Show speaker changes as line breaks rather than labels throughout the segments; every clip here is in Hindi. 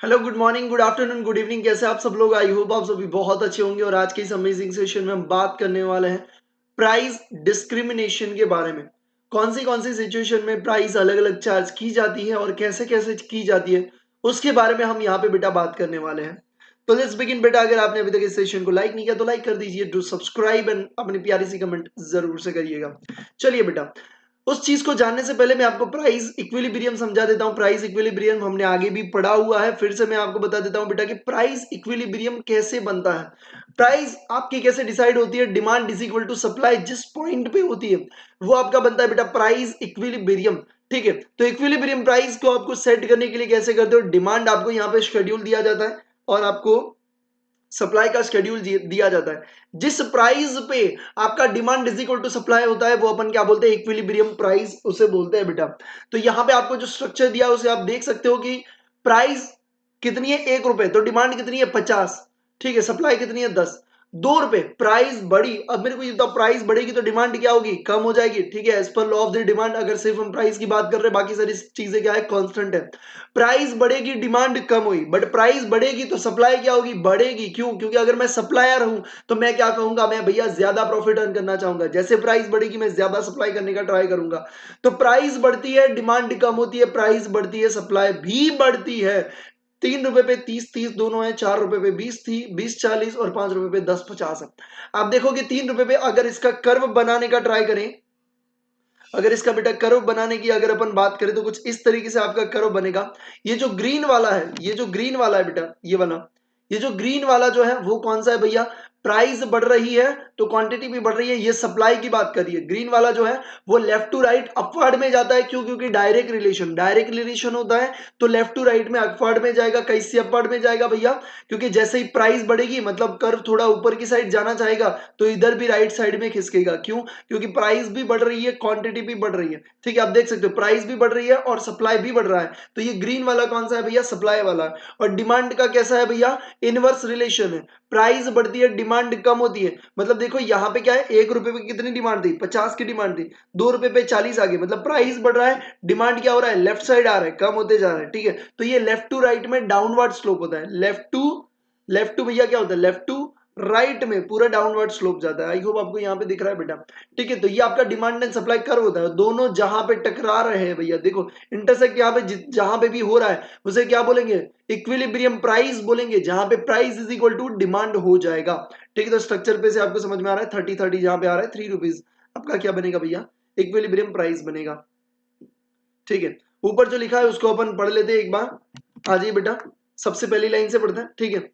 Hello, good morning, good afternoon, good evening. कैसे आप सब लोग? आई होप आप सभी बहुत अच्छे होंगे। और आज के इस अमेजिंग सेशन में हम बात करने वाले हैं प्राइस डिस्क्रिमिनेशन के बारे में। कौन सी सिचुएशन में प्राइस अलग अलग चार्ज की जाती है और कैसे कैसे की जाती है, उसके बारे में हम यहाँ पे बेटा बात करने वाले हैं। तो लेट्स बिगिन बेटा। अगर आपने अभी तक इस सेशन को लाइक नहीं किया तो लाइक कर दीजिए, डू सब्सक्राइब एंड अपनी प्यारी सी कमेंट जरूर से करिएगा। चलिए बेटा, उस चीज को जानने से पहले मैं आपको प्राइस इक्विलिब्रियम समझा देता हूं। प्राइस इक्विलिब्रियम हमने आगे भी पढ़ा हुआ है, फिर से मैं आपको बता देता हूं बेटा कि प्राइस इक्विलिब्रियम कैसे बनता है। प्राइस आपकी कैसे डिसाइड होती है? Demand is equal to supply जिस पॉइंट पे होती है वो आपका बनता है बेटा प्राइस इक्विलिब्रियम। ठीक है, तो इक्विलिब्रियम प्राइस को आपको सेट करने के लिए कैसे करते हो? डिमांड आपको यहाँ पे शेड्यूल दिया जाता है और आपको सप्लाई का शेड्यूल दिया जाता है। जिस प्राइस पे आपका demand is equal to supply होता है वो अपन क्या बोलते हैं? इक्विलिब्रियम प्राइस उसे बोलते हैं बेटा। तो यहां पे आपको जो स्ट्रक्चर दिया है उसे आप देख सकते हो कि प्राइस कितनी है? 1 रुपए। तो डिमांड कितनी है? 50। ठीक है, सप्लाई कितनी है? 10। 2 रुपए प्राइस बढ़ी। अब मेरे को ये बताओ, प्राइस बढ़ेगी तो डिमांड क्या होगी? कम हो जाएगी। ठीक है, as per law of the demand, अगर सिर्फ हम प्राइस की बात कर रहे हैं, बाकी सारी चीजें क्या है? कांस्टेंट है। प्राइस बढ़ेगी, डिमांड कम हुई, बट प्राइस बढ़ेगी तो सप्लाई क्या होगी? बढ़ेगी। क्यों? क्योंकि अगर मैं सप्लायर हूं तो मैं क्या कहूंगा? मैं भैया ज्यादा प्रॉफिट अर्न करना चाहूंगा। जैसे प्राइस बढ़ेगी मैं ज्यादा सप्लाई करने का ट्राई करूंगा। तो प्राइस बढ़ती है, डिमांड कम होती है, प्राइस बढ़ती है, सप्लाई भी बढ़ती है। 3 रुपए पे 30 दोनों है, 4 रुपए पे 20 थी, 20 40 और 5 रुपए पे 10 50 है। आप देखोगे 3 रुपए पे अगर इसका कर्व बनाने का ट्राई करें, अगर इसका बेटा कर्व बनाने की अगर अपन बात करें तो कुछ इस तरीके से आपका कर्व बनेगा। ये जो ग्रीन वाला है, ये जो ग्रीन वाला है बेटा, ये वाला, ये जो ग्रीन वाला जो है वो कौन सा है भैया? प्राइस बढ़ रही है तो क्वांटिटी भी बढ़ रही है, ये सप्लाई की बात कर रही है। ग्रीन वाला जो है वो लेफ्ट टू राइट अपवर्ड में जाता है। क्यों? क्योंकि डायरेक्ट रिलेशन होता है, तो लेफ्ट टू राइट में अपवर्ड में जाएगा। कैसे अपवर्ड में जाएगा भैया? क्योंकि जैसे ही प्राइस बढ़ेगी मतलब कर्व थोड़ा ऊपर की साइड जाना चाहेगा तो इधर भी राइट साइड में खिसकेगा। क्यों? क्योंकि प्राइस भी बढ़ रही है, क्वांटिटी भी बढ़ रही है। ठीक है, आप देख सकते हो प्राइस भी बढ़ रही है और सप्लाई भी बढ़ रहा है। तो ये ग्रीन वाला कौन सा है भैया? सप्लाई वाला। और डिमांड का कैसा है भैया? इनवर्स रिलेशन है। प्राइस बढ़ती है, डिमांड कम होती है। मतलब देखो यहाँ पे क्या है, 1 रुपए पे कितनी डिमांड थी? 50 की डिमांड थी। 2 रुपए पे 40 आ गई। मतलब प्राइस बढ़ रहा है, डिमांड क्या हो रहा है? लेफ्ट साइड आ रहा है, कम होते जा रहा है। ठीक है, तो ये लेफ्ट टू राइट में डाउनवर्ड स्लोप होता है। लेफ्ट टू भैया क्या होता है? लेफ्ट टू राइट में पूरा डाउनवर्ड स्लोप जाता है। आई होप आपको यहाँ पे दिख रहा है बेटा। ठीक है, तो ये आपका डिमांड एंड सप्लाई कर्व होता है। दोनों जहां पे टकरा रहे हैं भैया, देखो इंटरसेक्ट यहाँ पे जहां पे भी हो रहा है उसे क्या बोलेंगे? इक्विलिब्रियम प्राइस बोलेंगे, जहां पे price is equal to demand हो जाएगा। ठीक है, तो स्ट्रक्चर पे से आपको समझ में आ रहा है 30 30 जहां पे आ रहा है 3 रुपीज, आपका क्या बनेगा भैया? इक्विलिब्रियम प्राइस बनेगा। ठीक है, ऊपर जो लिखा है उसको अपन पढ़ लेते हैं एक बार। आ जाइए बेटा, सबसे पहली लाइन से पढ़ते हैं। ठीक है,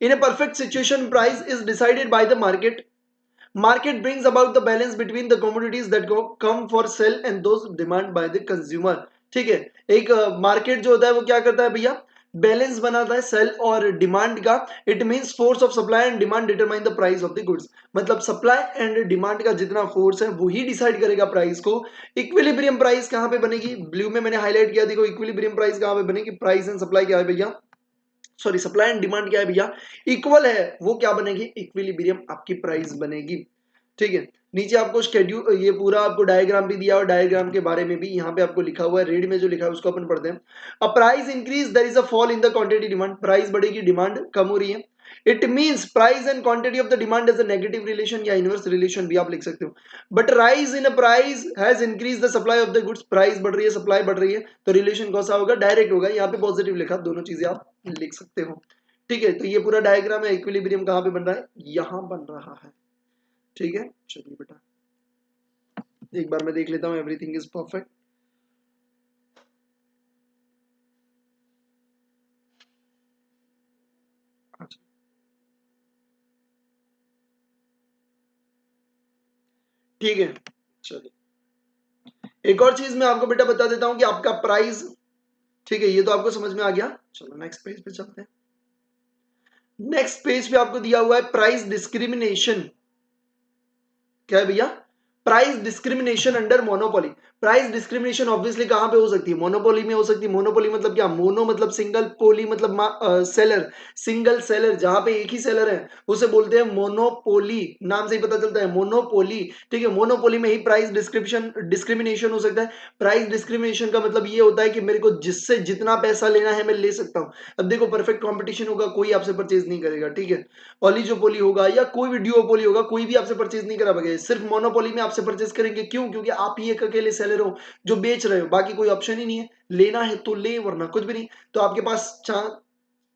इन a perfect situation price is decided by the market brings about the balance between the commodities that come for sale and those demand by the consumer। ठीक है, एक मार्केट जो होता है वो क्या करता है भैया? बैलेंस बनाता है सेल और डिमांड का। It means force of supply and demand determine the price of the goods. मतलब सप्लाई एंड डिमांड का जितना फोर्स है वो ही डिसाइड करेगा प्राइस को। इक्विलिब्रियम प्राइस कहां पे बनेगी? ब्लू में मैंने हाईलाइट किया, देखो इक्विलिब्रियम प्राइस कहां पे बनेगी? प्राइस एंड सप्लाई क्या है भैया? सॉरी, सप्लाई एंड डिमांड क्या है भैया? इक्वल है, वो क्या बनेगी? इक्विलिब्रियम आपकी प्राइस बनेगी। ठीक है, नीचे आपको शेड्यूल, ये पूरा आपको डायग्राम भी दिया और डायग्राम के बारे में भी यहाँ पे आपको लिखा हुआ है। रेड में जो लिखा है उसको अपन पढ़ते हैं। A price increase their is a fall in the quantity demand. Price बढ़ेगी, डिमांड कम हो रही है। It means price and quantity of the demand is a negative relation या इनवर्स रिलेशन भी आप लिख सकते हो। But rise in a price has increase the supply of the goods. Price बढ़ रही है, सप्लाई बढ़ रही है, तो रिलेशन कौन सा होगा? डायरेक्ट होगा। यहाँ पे पॉजिटिव लिखा, दोनों चीजें आप लिख सकते हो। ठीक है, तो ये पूरा डायग्राम है। इक्विलिब्रियम कहाँ पे बन रहा है? यहाँ बन रहा है। ठीक है, चलिए बेटा एक बार मैं देख लेता हूँ एवरीथिंग इज परफेक्ट। ठीक है, चलिए एक और चीज मैं आपको बेटा बता देता हूं कि आपका प्राइस, ठीक है ये तो आपको समझ में आ गया। चलो नेक्स्ट पेज पे चलते हैं। नेक्स्ट पेज पे आपको दिया हुआ है प्राइस डिस्क्रिमिनेशन। क्या है भैया? Price discrimination under monopoly. Price discrimination obviously कहां पे हो सकती है? मोनोपोली में हो सकती है। मोनोपोली मतलब क्या? मोनो मतलब सिंगल, पोली मतलब सेलर, सिंगल सेलर, जहां पे एक ही सेलर है उसे बोलते हैं मोनोपोली। नाम से ही पता चलता है मोनोपोली। ठीक है, मोनोपोली में ही प्राइस डिस्क्रिमिनेशन हो सकता है। प्राइस डिस्क्रिमिनेशन का मतलब ये होता है कि मेरे को जिससे जितना पैसा लेना है मैं ले सकता हूं। अब देखो, परफेक्ट कंपटीशन होगा, कोई आपसे परचेज नहीं करेगा। ठीक है, ओलिगोपोली होगा या कोई भी ड्यूओपोली होगा, कोई भी आपसे परचेज नहीं करा पाएगा। सिर्फ मोनोपोली में आपसे परचेज करेंगे। क्यों? क्योंकि आप ही एक अकेले सेलर हो जो बेच रहे हो, बाकी कोई ऑप्शन ही नहीं है। लेना है तो ले, वरना कुछ भी नहीं। तो आपके पास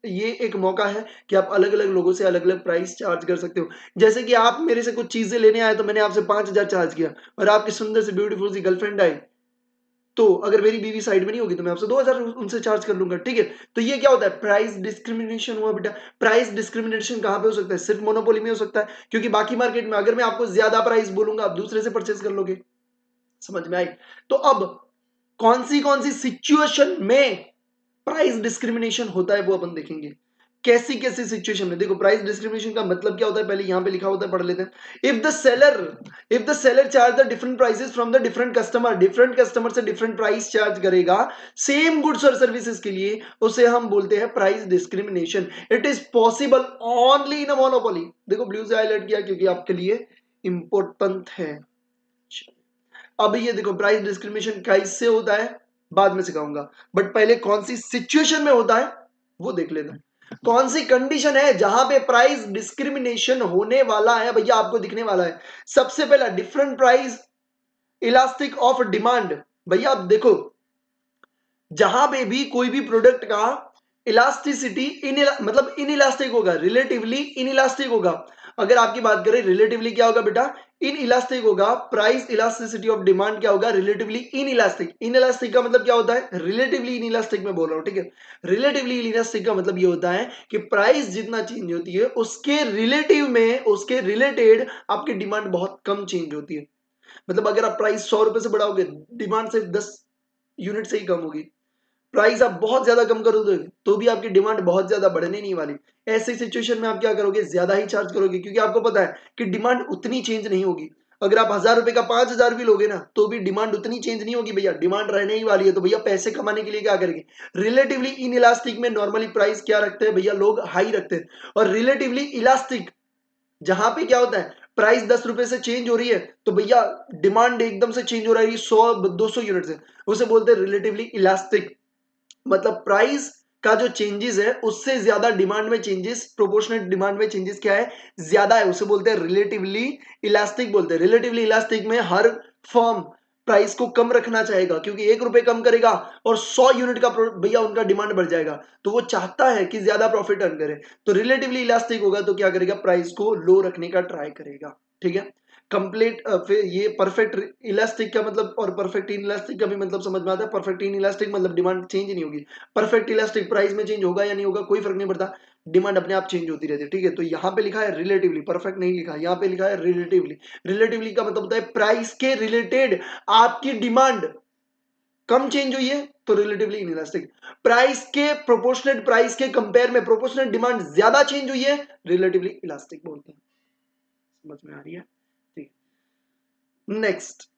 ये एक मौका है कि आप अलग अलग लोगों से अलग अलग प्राइस चार्ज कर सकते हो। जैसे कि आप मेरे से कुछ चीजें लेने आए तो मैंने आपसे 5,000 चार्ज किया, और आपकी सुंदर सी ब्यूटीफुल सी गर्लफ्रेंड आई, तो अगर मेरी बीवी साइड में नहीं होगी तो मैं आपसे 2,000 उनसे चार्ज कर लूंगा। ठीक है, तो ये क्या होता है? प्राइस डिस्क्रिमिनेशन हुआ बेटा। प्राइस डिस्क्रिमिनेशन कहां पे हो सकता है? सिर्फ मोनोपोली में हो सकता है, क्योंकि बाकी मार्केट में अगर मैं आपको ज्यादा प्राइस बोलूंगा आप दूसरे से परचेज कर लोगे। समझ में आई? तो अब कौन सी सिचुएशन में प्राइस डिस्क्रिमिनेशन होता है वो अपन देखेंगे। कैसी कैसी सिचुएशन में? देखो, प्राइस डिस्क्रिमिनेशन का मतलब क्या होता है, पहले यहां पे लिखा होता है, पढ़ लेते हैं। If the seller charge the different prices from the different customer से डिफरेंट प्राइस चार्ज करेगा सेम गुड्स और सर्विसेज के लिए, उसे हम बोलते हैं price discrimination. It is possible only in a monopoly. देखो, ब्लू से हाईलाइट किया क्योंकि आपके लिए इंपॉर्टेंट है। अब ये देखो, प्राइस डिस्क्रिमिनेशन कैसे होता है बाद में सिखाऊंगा, बट पहले कौन सी सिचुएशन में होता है वो देख लेना है। कौन सी कंडीशन है जहां पे प्राइस डिस्क्रिमिनेशन होने वाला है भैया, आपको दिखने वाला है। सबसे पहला, different price elastic of demand. भैया आप देखो, जहां पे भी कोई भी प्रोडक्ट का इलास्टिसिटी मतलब इनइलास्टिक होगा, रिलेटिवली इनइलास्टिक होगा। अगर आपकी बात करें, रिलेटिवली क्या होगा बेटा? इनइलास्टिक होगा। प्राइस इलास्टिसिटी ऑफ डिमांड क्या होगा? Relatively inelastic. इनइलास्टिक का मतलब क्या होता है? रिलेटिवली इनइलास्टिक में बोल रहा हूं। ठीक है, रिलेटिवली इनइलास्टिक का मतलब ये होता है कि प्राइस जितना चेंज होती है उसके रिलेटिव में, उसके रिलेटेड आपकी डिमांड बहुत कम चेंज होती है। मतलब अगर आप प्राइस 100 रुपए से बढ़ाओगे, डिमांड सिर्फ 10 यूनिट से ही कम होगी। प्राइस आप बहुत ज्यादा कम कर दोगे तो भी आपकी डिमांड बहुत ज्यादा बढ़ने नहीं वाली। ऐसी सिचुएशन में आप क्या करोगे? ज्यादा ही चार्ज करोगे, क्योंकि आपको पता है कि डिमांड उतनी चेंज नहीं होगी। अगर आप 1,000 रुपए का 5,000 भी लोगे ना तो भी डिमांड उतनी चेंज नहीं होगी भैया, डिमांड रहने ही वाली है। तो भैया पैसे कमाने के लिए क्या करेंगे? रिलेटिवली इन इलास्टिक में नॉर्मली प्राइस क्या रखते हैं भैया? लोग हाई रखते हैं। और रिलेटिवली इलास्टिक जहां पे क्या होता है? प्राइस 10 रुपए से चेंज हो रही है तो भैया डिमांड एकदम से चेंज हो रही है 100-200 यूनिट से, उसे बोलते हैं रिलेटिवली इलास्टिक। मतलब प्राइस का जो चेंजेस है उससे ज्यादा डिमांड में चेंजेस, प्रोपोर्शनेट डिमांड में चेंजेस क्या है? ज्यादा है, उसे बोलते हैं रिलेटिवली इलास्टिक। बोलते हैं रिलेटिवली इलास्टिक में हर फर्म प्राइस को कम रखना चाहेगा, क्योंकि 1 रुपए कम करेगा और 100 यूनिट का भैया उनका डिमांड बढ़ जाएगा, तो वो चाहता है कि ज्यादा प्रॉफिट अर्न करे। तो रिलेटिवली इलास्टिक होगा तो क्या करेगा? प्राइस को लो रखने का ट्राई करेगा। ठीक है, कंप्लीट। फिर ये परफेक्ट इलास्टिक का मतलब और परफेक्ट इन इलास्टिक का भी मतलब समझ में आता है। परफेक्ट इन इलास्टिक मतलब डिमांड चेंज नहीं होगी। परफेक्ट इलास्टिक प्राइस में चेंज होगा या नहीं होगा कोई फर्क नहीं पड़ता, डिमांड अपने आप चेंज होती रहती है। ठीक है, तो यहाँ पे लिखा है रिलेटिवली, परफेक्ट नहीं लिखा, यहाँ पे लिखा है रिलेटिवली। रिलेटिवली का मतलब होता है प्राइस के रिलेटेड आपकी डिमांड कम चेंज हुई है तो रिलेटिवली इनइलास्टिक। प्राइस के प्रोपोर्शनेट, प्राइस के कंपेयर में प्रोपोर्शनेट डिमांड ज्यादा चेंज हुई है, रिलेटिवली इलास्टिक बोलते हैं। समझ में आ रही है? ठीक। नेक्स्ट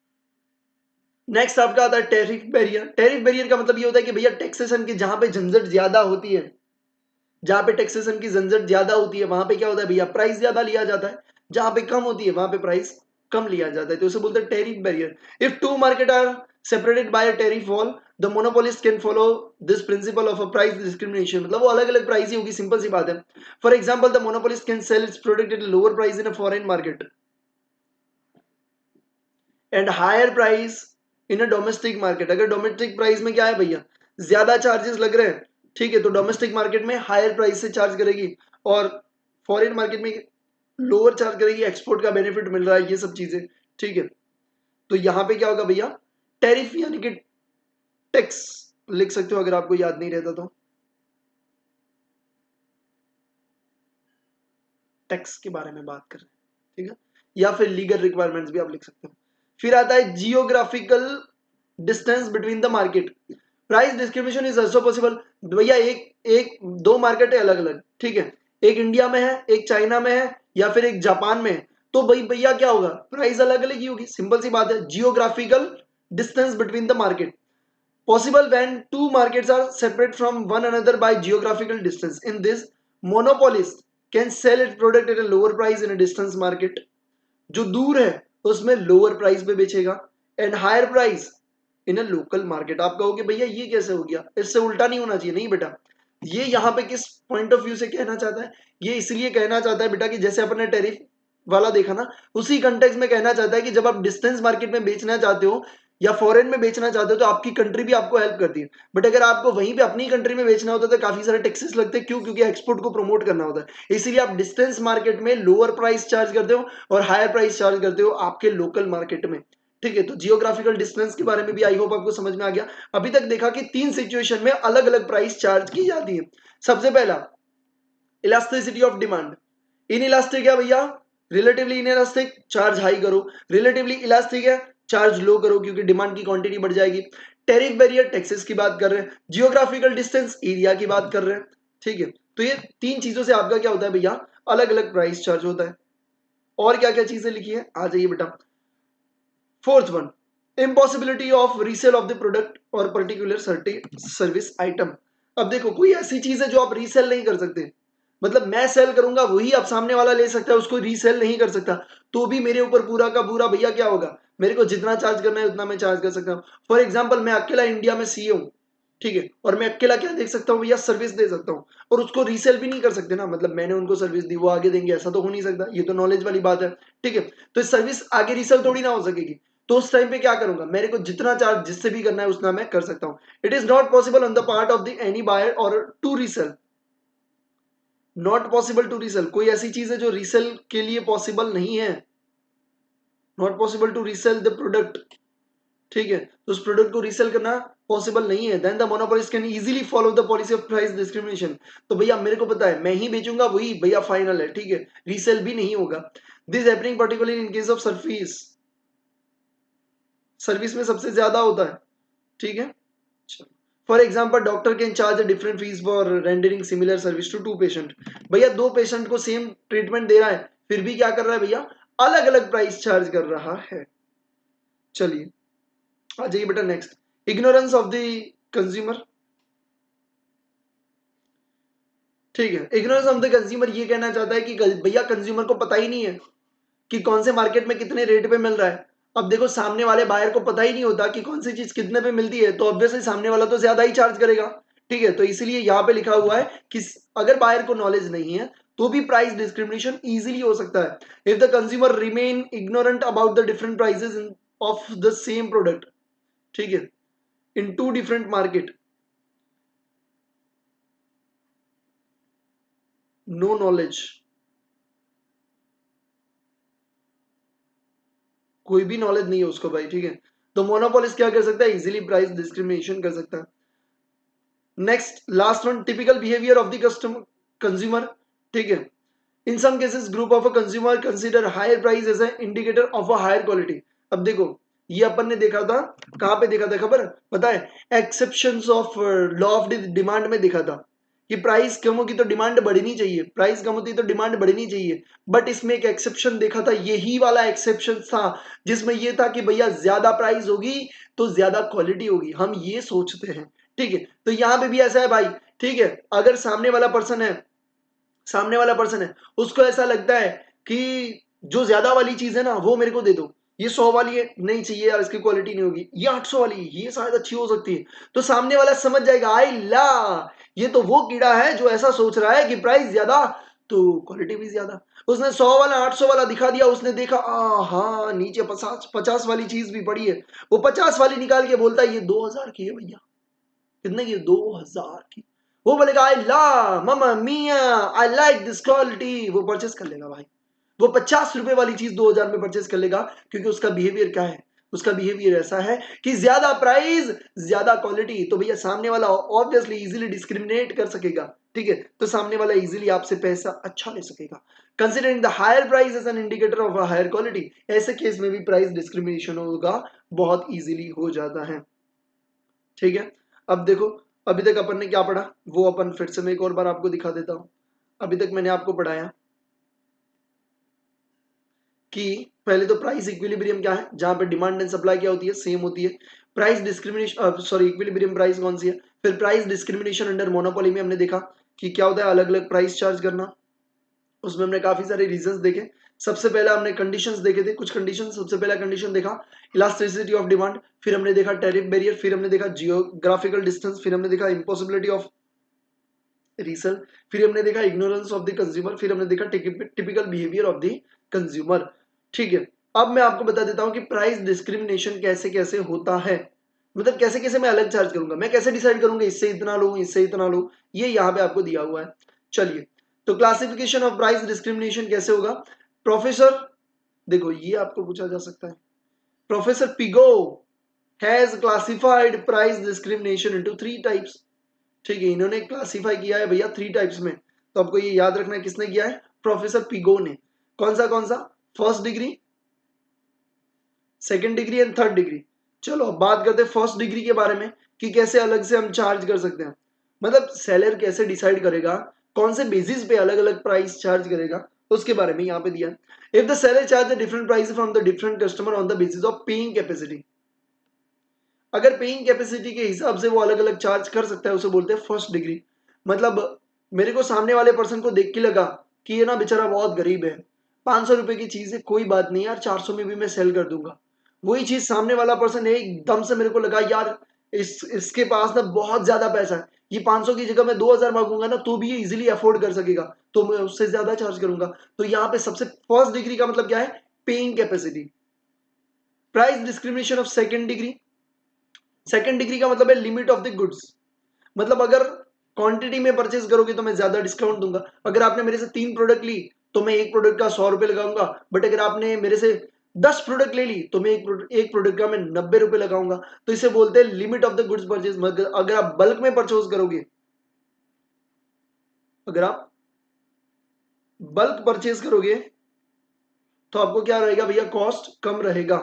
नेक्स्ट आपका आता है टैरिफ बैरियर। टैरिफ बैरियर का मतलब ये होता है कि भैया टैक्सेशन की जहां पे झंझट ज्यादा होती है, जहां पे टैक्सेशन की झंझट ज्यादा होती है वहां पे क्या होता है भैया? प्राइस ज्यादा लिया जाता है। जहां पे कम होती है वहां पे प्राइस कम लिया जाता है, तो उसे बोलते हैं tariff barrier. If two market are separated by a tariff wall, the monopolist can follow this principle of a price discrimination. मतलब वो अलग अलग प्राइस ही होगी, सिंपल सी बात है। For example, the monopolist can sell its product at lower price in a foreign market and higher price in a domestic market. अगर डोमेस्टिक प्राइस में क्या है भैया? ज्यादा चार्जेस लग रहे हैं, ठीक है, तो डोमेस्टिक मार्केट में हायर प्राइस से चार्ज करेगी और फॉरेन मार्केट में लोअर चार्ज करेगी। एक्सपोर्ट का बेनिफिट मिल रहा है, ये सब चीजें। ठीक है, तो यहां पे क्या होगा भैया? टैरिफ यानी कि टैक्स लिख सकते हो अगर आपको याद नहीं रहता तो। टैक्स के बारे में बात कर रहे हैं, ठीक है, या फिर लीगल रिक्वायरमेंट्स भी आप लिख सकते हो। फिर आता है geographical distance between the market. Price discrimination is also possible. भैया एक एक दो मार्केट है अलग अलग, ठीक है, एक इंडिया में है, एक चाइना में है, या फिर एक जापान में है, तो भाई भैया क्या होगा? प्राइस अलग अलग ही होगी, सिंपल सी बात है। Geographical distance between the market possible when two markets are separate from one another by geographical distance. In this, monopolist can sell its product at a lower price in a distance market. जो दूर है उसमें लोअर प्राइस पे बेचेगा and higher price in a local market. आप कहोगे भैया ये कैसे हो गया, इससे उल्टा नहीं होना चाहिए. नहीं बेटा, ये यहाँ पे किस पॉइंट ऑफ व्यू से कहना चाहता है, ये इसलिए कहना चाहता है बेटा कि जैसे अपन ने टैरिफ वाला देखा ना, उसी कंटेक्स्ट में कहना चाहता है कि जब आप डिस्टेंस मार्केट में बेचना चाहते हो या फॉरेन में बेचना चाहते हो तो आपकी कंट्री भी आपको हेल्प करती है. बट अगर आपको वहीं पे अपनी कंट्री में बेचना होता है तो काफी सारे टैक्सेस लगते हैं. क्यों? क्योंकि एक्सपोर्ट को प्रमोट करना होता है. इसीलिए आप डिस्टेंस मार्केट में लोअर प्राइस चार्ज करते हो और हायर प्राइस चार्ज करते हो आपके लोकल मार्केट में. ठीक है, तो जियोग्राफिकल डिस्टेंस के बारे में भी आई होप आपको समझ में आ गया. अभी तक देखा कि तीन सिचुएशन में अलग अलग प्राइस चार्ज की जाती है. सबसे पहला, elasticity of demand. In elastic है भैया, relatively in elastic charge high करो, रिलेटिवली इलास्टिक है चार्ज लो करो क्योंकि डिमांड की क्वांटिटी बढ़ जाएगी. टेरिफ बैरियर टैक्सेस की बात कर रहे हैं, जियोग्राफिकल डिस्टेंस एरिया की बात कर रहे हैं. ठीक है, तो ये तीन चीजों से आपका क्या होता है भैया, अलग अलग प्राइस चार्ज होता है. और क्या क्या चीजें लिखी है, आ जाइए बेटा. Fourth one, impossibility of resale of the product और पर्टिकुलर सर्विस आइटम. अब देखो, कोई ऐसी चीज है जो आप रीसेल नहीं कर सकते. मतलब मैं सेल करूंगा वही अब सामने वाला ले सकता है, उसको रीसेल नहीं कर सकता. तो भी मेरे ऊपर पूरा का पूरा भैया क्या होगा, मेरे को जितना चार्ज करना है उतना मैं चार्ज कर सकता हूँ. फॉर एग्जाम्पल, मैं अकेला इंडिया में सीए हूँ. ठीक है, और मैं अकेला क्या देख सकता हूँ भैया, सर्विस दे सकता हूँ. और उसको रीसेल भी नहीं कर सकते ना, मतलब मैंने उनको सर्विस दी वो आगे देंगे, ऐसा तो हो नहीं सकता. ये तो नॉलेज वाली बात है. ठीक है, तो सर्विस आगे रीसेल थोड़ी ना हो सकेगी. तो उस टाइम पे क्या करूंगा, मेरे को जितना चार्ज जिससे भी करना है उतना मैं कर सकता हूँ. It is not possible on the part of the any buyer or to resell. Not possible to resell, कोई ऐसी चीज है जो रीसेल के लिए पॉसिबल नहीं है. Not possible to resell the product. ठीक है, तो उस प्रोडक्ट को रीसेल करना पॉसिबल नहीं है. Then the monopolist can easily follow the policy of price discrimination. तो भैया मेरे को पता है मैं ही बेचूंगा वही भैया फाइनल है. ठीक है, रीसेल भी नहीं होगा. This happening particularly in case of service. Service में सबसे ज्यादा होता है. ठीक है, for example doctor can charge a different fee for rendering similar service to two patient. भैया दो पेशेंट को सेम ट्रीटमेंट दे रहा है, फिर भी क्या कर रहा है भैया, अलग अलग प्राइस चार्ज कर रहा है. चलिए आ जाइए बेटा next, ignorance of the consumer. ठीक है, इग्नोरेंस ऑफ द कंज्यूमर ये कहना चाहता है कि भैया कंज्यूमर को पता ही नहीं है कि कौन से मार्केट में कितने रेट पे मिल रहा है. अब देखो, सामने वाले बायर को पता ही नहीं होता कि कौन सी चीज कितने पे मिलती है, तो ऑब्वियसली सामने वाला तो ज्यादा ही चार्ज करेगा. ठीक है, तो इसीलिए यहाँ पे लिखा हुआ है कि अगर बायर को नॉलेज नहीं है तो भी प्राइस डिस्क्रिमिनेशन इजीली हो सकता है. If the consumer remain ignorant about the different prices of the same product. ठीक है, in two different market, no knowledge, कोई भी नॉलेज नहीं है उसको भाई. ठीक है, तो मोनोपोलिस्ट क्या कर सकता है, इजीली प्राइस डिस्क्रिमिनेशन कर सकता है. Next last one, typical behaviour of the customer consumer. ठीक है, in some cases group of a consumer consider higher price as a indicator of a higher quality. अब देखो, ये अपन ने देखा था, कहां पे देखा था खबर पता है, exceptions of law of demand में देखा था कि प्राइस कम होगी तो डिमांड बढ़नी चाहिए, प्राइस कम होती तो डिमांड बढ़नी चाहिए. बट इसमें एक एक्सेप्शन देखा था, यही वाला एक्सेप्शन था जिसमें ये था कि भैया ज्यादा प्राइस होगी तो ज्यादा क्वालिटी होगी, हम ये सोचते हैं. ठीक है, तो यहां पे भी ऐसा है भाई. ठीक है, अगर सामने वाला पर्सन है उसको ऐसा लगता है कि जो ज्यादा वाली चीज है ना वो मेरे को दे दो, ये 100 वाली है नहीं चाहिए यार, इसकी क्वालिटी नहीं होगी, ये 800 वाली ये शायद अच्छी हो सकती है. तो सामने वाला समझ जाएगा, आई ला, ये तो वो कीड़ा है जो ऐसा सोच रहा है कि प्राइस ज्यादा तो क्वालिटी भी ज्यादा. उसने 100 वाला 800 वाला दिखा दिया, उसने देखा हाँ नीचे 50 वाली चीज भी पड़ी है, वो 50 वाली निकाल के बोलता है ये 2000 की है भैया. कितने की, 2000 की. वो बोलेगा आई ला मामा मिया, आई लाइक दिस क्वालिटी, वो परचेस कर लेगा भाई. वो 50 रुपए वाली चीज 2000 में परचेस कर लेगा क्योंकि उसका बिहेवियर क्या है, उसका बिहेवियर ऐसा है कि ज्यादा प्राइस ज्यादा क्वालिटी. तो भैया सामने वाला ऑब्वियसली इजीली डिस्क्रिमिनेट कर सकेगा. ठीक है, तो सामने वाला इजीली आपसे पैसा अच्छा ले सकेगा. Considering the higher price as an indicator of a higher quality, ऐसे केस में भी प्राइस डिस्क्रिमिनेशन होगा, बहुत इजीली हो जाता है. ठीक है, अब देखो, अभी तक अपन ने क्या पढ़ा वो अपन फिर से मैं एक और बार आपको दिखा देता हूं. अभी तक मैंने आपको पढ़ाया कि पहले तो प्राइस इक्विलिब्रियम क्या है, जहां पे डिमांड एंड सप्लाई क्या होती है, सेम होती है। Price discrimination, sorry, equilibrium price कौन सी है। फिर प्राइस डिस्क्रिमिनेशन अंडर मोनोपोली में हमने देखा कि क्या होता है, अलग अलग प्राइस चार्ज करना। उसमें हमने काफी सारे रीजंस देखे। सबसे पहला हमने कंडीशंस देखे थे, कुछ कंडीशंस। सबसे पहला कंडीशन देखा इलास्टिसिटी ऑफ डिमांड, फिर हमने देखा टैरिफ बैरियर, फिर हमने देखा जियोग्राफिकल डिस्टेंस, फिर हमने देखा इम्पॉसिबिलिटी ऑफ रीसेल, फिर हमने देखा इग्नोरेंस ऑफ द कंज्यूमर, फिर हमने देखा typical behaviour of the consumer. ठीक है, अब मैं आपको बता देता हूं कि प्राइस डिस्क्रिमिनेशन कैसे कैसे होता है, मतलब कैसे कैसे मैं अलग चार्ज करूंगा, मैं कैसे डिसाइड करूंगा इससे इतना लो इससे इतना लो, ये यहाँ पे आपको दिया हुआ है। चलिए, तो क्लासिफिकेशन ऑफ प्राइस डिस्क्रिमिनेशन कैसे होगा। प्रोफेसर, देखो ये आपको पूछा जा सकता है, professor Pigou has classified price discrimination into 3 types. ठीक है, इन्होंने क्लासिफाई किया है भैया 3 टाइप्स में। तो आपको ये याद रखना है किसने किया है, प्रोफेसर पिगो ने। कौन सा, first degree, second degree and third degree. चलो अब बात करते हैं फर्स्ट डिग्री के बारे में कि कैसे अलग से हम चार्ज कर सकते हैं, मतलब सेलर कैसे डिसाइड करेगा, कौन से बेसिस पे अलग अलग प्राइस चार्ज करेगा, उसके बारे में यहाँ पे दिया है। If the seller charge different price from the different customer on the basis of paying capacity, अगर पेइंग कैपेसिटी के हिसाब से वो अलग अलग चार्ज कर सकता है, उसे बोलते हैं फर्स्ट डिग्री। मतलब मेरे को सामने वाले पर्सन को देख के लगा कि ये ना बेचारा बहुत गरीब है, 500 रुपए की चीज है, कोई बात नहीं यार, 400 में भी मैं सेल कर दूंगा। वही चीज सामने वाला पर्सन है, एकदम से मेरे को लगा यार इसके पास ना बहुत ज्यादा पैसा है, ये 500 की जगह मैं 2000 मांगूंगा ना तो भी ये इजिली अफोर्ड कर सकेगा, तो मैं उससे ज्यादा चार्ज करूंगा। तो यहाँ पे सबसे फर्स्ट डिग्री का मतलब क्या है, paying capacity. Price discrimination of second degree, second degree का मतलब है लिमिट ऑफ द गुड्स, मतलब अगर क्वांटिटी में परचेज करोगे तो मैं ज्यादा डिस्काउंट दूंगा। अगर आपने मेरे से 3 प्रोडक्ट ली तो मैं एक प्रोडक्ट का 100 रुपए लगाऊंगा, बट अगर आपने मेरे से 10 प्रोडक्ट ले ली तो मैं एक प्रोडक्ट का मैं 90 रुपए लगाऊंगा। तो इसे बोलते हैं limit of the goods purchase. अगर आप बल्क में परचेज करोगे, अगर आप बल्क परचेज करोगे तो आपको क्या रहेगा भैया, कॉस्ट कम रहेगा।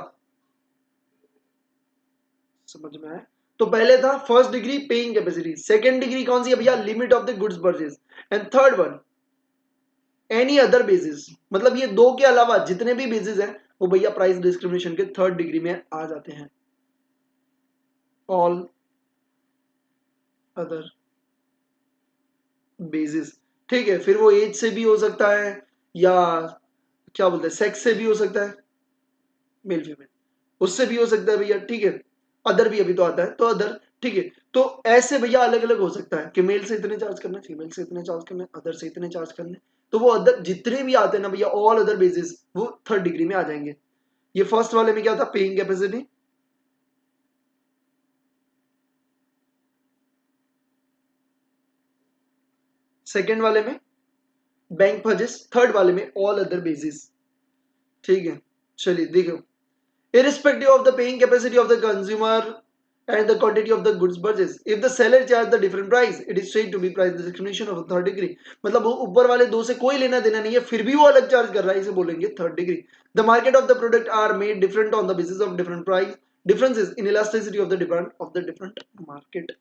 समझ में आया। तो पहले था first degree paying capacity, second degree कौन सी है भैया, limit of the goods purchase, and third one any other basis, मतलब ये दो के अलावा जितने भी बेसिस हैं वो भैया प्राइस डिस्क्रिमिनेशन के थर्ड डिग्री में आ जाते हैं। ऑल अदर बेसिस, ठीक है। फिर वो एज से भी हो सकता है, या क्या बोलते हैं सेक्स से भी हो सकता है, मेल फीमेल, उससे भी हो सकता है भैया, ठीक है। अदर भी अभी तो आता है, तो अदर, ठीक है। तो ऐसे भैया अलग अलग हो सकता है कि मेल से इतने चार्ज करना, फीमेल से इतने चार्ज करना, अदर से इतने चार्ज करने। तो वो अदर जितने भी आते हैं ना भैया, ऑल अदर बेसिस, वो थर्ड डिग्री में आ जाएंगे। ये फर्स्ट वाले में क्या था, पेइंग कैपेसिटी, सेकेंड वाले में बैंक परचेस, थर्ड वाले में ऑल अदर बेसिस। ठीक है, चलिए देखो, irrespective of the paying capacity of the consumer and the quantity of the goods purchased, if the seller charge the different price, it is said to be price discrimination of a third degree। मतलब वो ऊपर वाले दो से कोई लेना देना नहीं है, फिर भी वो अलग चार्ज कर रहा है, इसे बोलेंगे third degree. The market of the product are made different on the basis of different price differences in elasticity of the demand of the different market।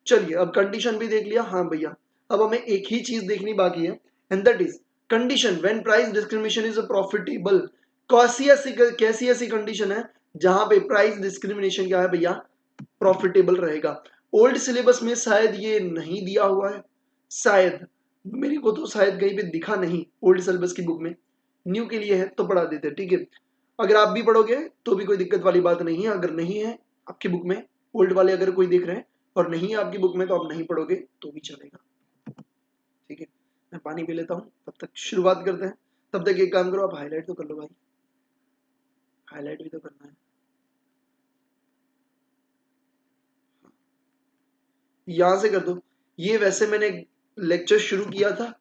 चलिए अब कंडीशन भी देख लिया, हाँ भैया अब हमें एक ही चीज देखनी बाकी है, and that is condition when price discrimination is profitable. कैसी ऐसी कंडीशन है जहां पे प्राइस डिस्क्रिमिनेशन क्या है भैया, प्रॉफिटेबल रहेगा। ओल्ड सिलेबस में शायद ये नहीं दिया हुआ है, शायद, मेरे को तो शायद कहीं पे दिखा नहीं ओल्ड सिलेबस की बुक में। न्यू के लिए है तो पढ़ा देते हैं, ठीक है। अगर आप भी पढ़ोगे तो भी कोई दिक्कत वाली बात नहीं है, अगर नहीं है आपकी बुक में, ओल्ड वाले अगर कोई देख रहे हैं और नहीं है आपकी बुक में तो आप नहीं पढ़ोगे तो भी चलेगा, ठीक है। मैं पानी पी लेता हूँ, तब तक शुरुआत करते हैं। तब तक एक काम करो, आप हाईलाइट तो कर लो भाई, हाईलाइट भी तो करना है। यहां से कर दो, ये वैसे मैंने लेक्चर शुरू किया था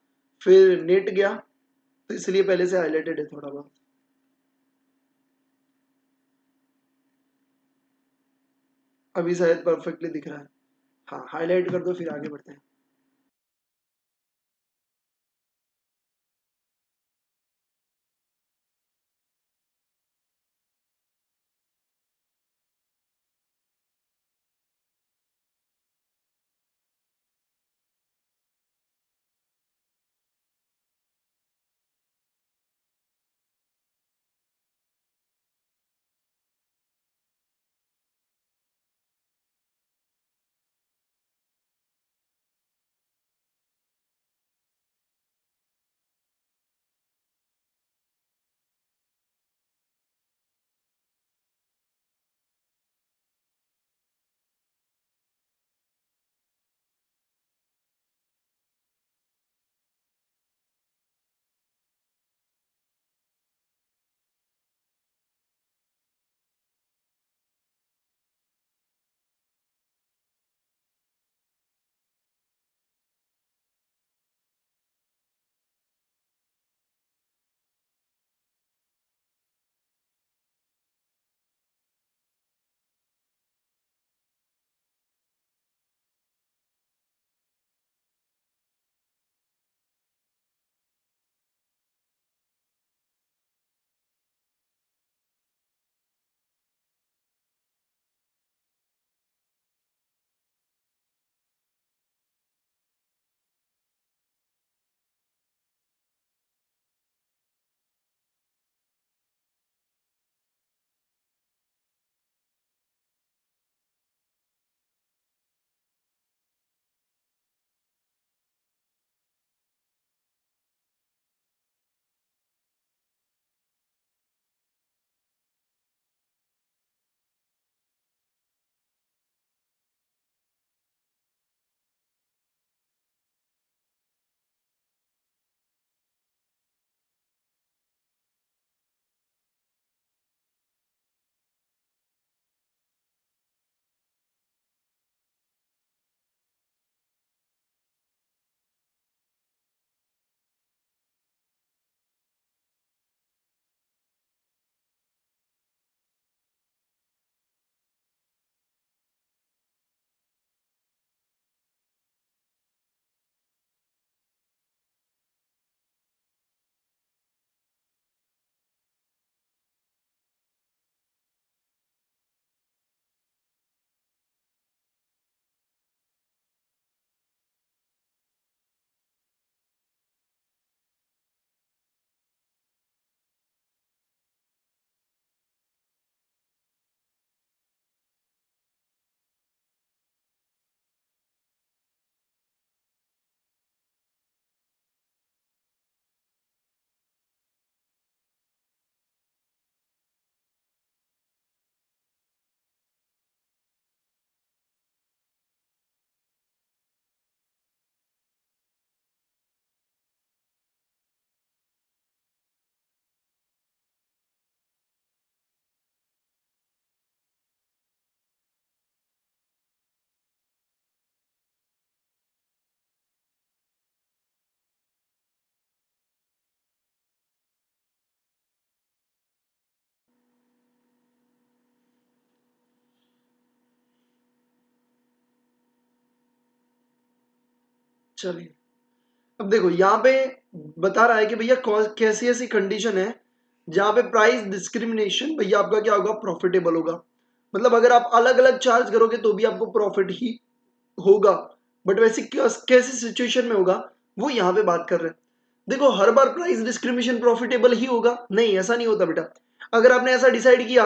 फिर नेट गया तो इसलिए पहले से हाईलाइटेड है थोड़ा बहुत। अभी शायद परफेक्टली दिख रहा है, हाँ हाईलाइट कर दो फिर आगे बढ़ते हैं। चलिए अब देखो यहाँ पे बता रहा है कि भैया कैसी ऐसी कंडीशन है जहां पे प्राइस डिस्क्रिमिनेशन भैया आपका क्या होगा, प्रॉफिटेबल होगा। मतलब अगर आप अलग अलग चार्ज करोगे तो भी आपको प्रॉफिट ही होगा, बट वैसे कैसी सिचुएशन में होगा वो यहाँ पे बात कर रहे हैं। देखो हर बार प्राइस डिस्क्रिमिनेशन प्रॉफिटेबल ही होगा, नहीं ऐसा नहीं होता बेटा। अगर आपने ऐसा डिसाइड किया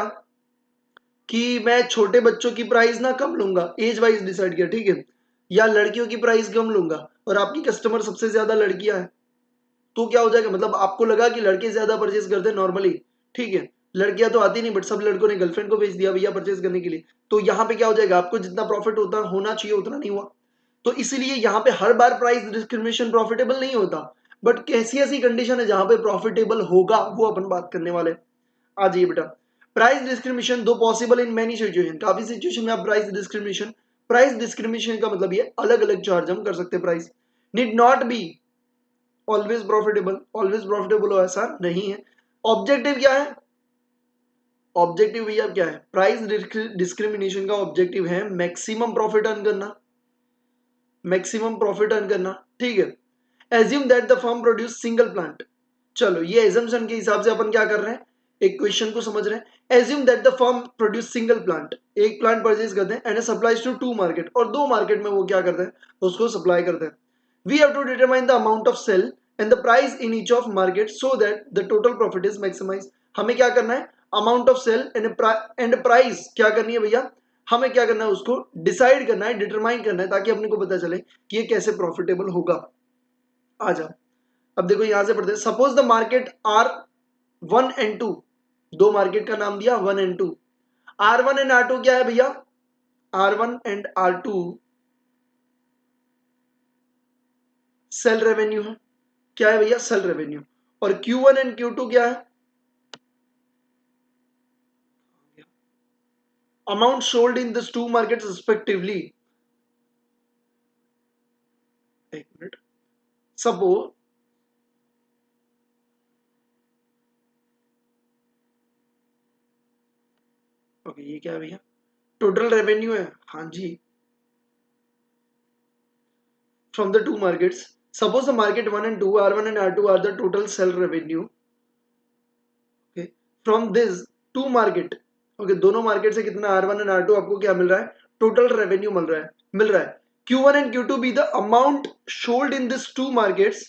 कि मैं छोटे बच्चों की प्राइस ना कम लूंगा, एज वाइज डिसाइड किया, ठीक है, या लड़कियों की प्राइस कम लूंगा और आपकी कस्टमर सबसे ज्यादा लड़कियां हैं, तो क्या हो जाएगा, मतलब आपको लगा कि लड़के ज्यादा परचेज करते हैं नॉर्मली, ठीक है, लड़कियां तो आती नहीं, बट सब लड़कों ने गर्लफ्रेंड को भेज दिया भैया परचेज करने के लिए, तो यहाँ पे क्या हो जाएगा, आपको जितना प्रॉफिट होता होना चाहिए उतना नहीं हुआ। तो इसीलिए यहाँ पे हर बार प्राइस डिस्क्रिमिनेशन प्रॉफिटेबल नहीं होता, बट कैसी ऐसी कंडीशन है जहां पे प्रॉफिटेबल होगा वो अपन बात करने वाले हैं। आ जाइए बेटा। प्राइस डिस्क्रिमिनेशन दो पॉसिबल इन मेनी सिचुएशन, काफी सिचुएशन में आप प्राइस डिस्क्रिमिनेशन का मतलब ये अलग अलग चार्ज हम कर सकते हैं। Price need not be always profitable हो ऐसा नहीं है। ऑब्जेक्टिव क्या है, ऑब्जेक्टिव भैया क्या है, प्राइस डिस्क्रिमिनेशन का ऑब्जेक्टिव है मैक्सिमम प्रॉफिट अर्न करना, मैक्सिमम प्रॉफिट अर्न करना, ठीक है। Assume that the firm produce single plant, चलो ये एजम्पशन के हिसाब से अपन क्या कर रहे हैं, एक क्वेश्चन को समझ रहे हैं। Assume that the firm produce single plant, एक प्लांट परचेज करते हैं and supplies to two market, और दो मार्केट में वो क्या करते हैं, उसको सप्लाई करते हैं। We have to determine the amount of sale and the price in each of market so that the total profit is maximize. हमें क्या करना है, amount of sale and price क्या करनी है भैया, हमें क्या करना है, उसको डिसाइड करना है, डिटरमाइन करना है, ताकि अपने को पता चले कि ये कैसे प्रॉफिटेबल होगा। आ जाओ अब देखो यहां से पढ़ते हैं। Suppose the market are 1 and 2, दो मार्केट का नाम दिया 1 and 2। R1 एंड R2 क्या है भैया, R1 and R2 cell revenue है, क्या है भैया, सेल रेवेन्यू। और Q1 एंड Q2 क्या है, amount sold in this two market respectively. एक मिनट, सपोज ओके ये क्या है भैया, टोटल रेवेन्यू है, हाँ जी, from the two markets. Suppose the market 1 and 2, R1 and R2 are the total sale revenue, okay, from this two market, okay, दोनों मार्केट से कितना R1 एंड R2 आपको क्या मिल रहा है, टोटल रेवेन्यू मिल रहा है। Q1 and Q2 be the amount sold in these two markets